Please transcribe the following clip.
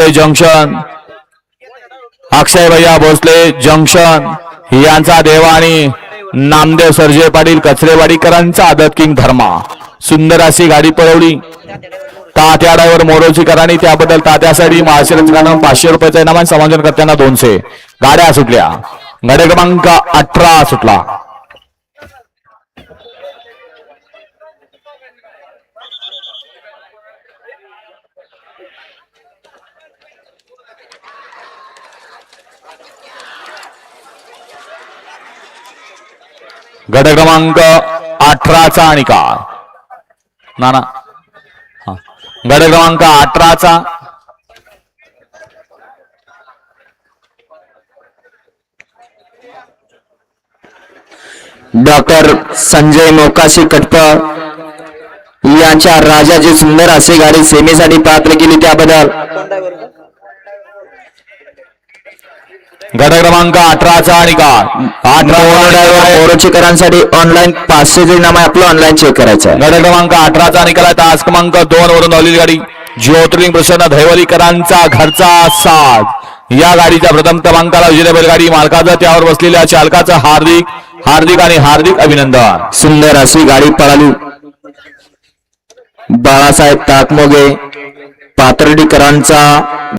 Junction, अक्षय भैया Bhosale junction यांचा देवा आणि नामदेव सर्जे पाटील कचरेवाडीकरांचा आदत किंग धर्मा. सुंदर अशी गाडी पळवली तात्या ड्रायव्हर मोरोचीकरांनी, त्याबद्दल तात्यासाठी महाराष्ट्रानं 500 रुपयाचा इनाम, समायोजन करताना 200 गाड्या सुटल्या. गाडी क्रमांक 18 सुटला. गट क्रमांक 18चा निकाल नाना. गट क्रमांक 18चा डॉक्टर संजय मोकाशी कटपळ यांच्या राजाची सुंदर अशी गाडी सेमीसाठी पात्र केली, त्याबद्दल गट क्रमांक 18चा निकाल. मोरोचीकरांसाठी ऑनलाईन 500 इनाम आहे, आपलं ऑनलाईन चेक करायचं आहे. गट क्रमांक 18चा निकाल आहे. तास क्रमांक 2 वरून धावलेली गाडी ज्योतिर्लिंग प्रसन्न धैवलीकरांचा घरचा साज. या गाडीच्या प्रथम क्रमांकाला विजय बैलगाडी मालकाचं, त्यावर बसलेल्या चालकाचं हार्दिक आणि हार्दिक अभिनंदन. सुंदर अशी गाडी पळाली. बाळासाहेब ताकमोगे पाथर्डीकरांचा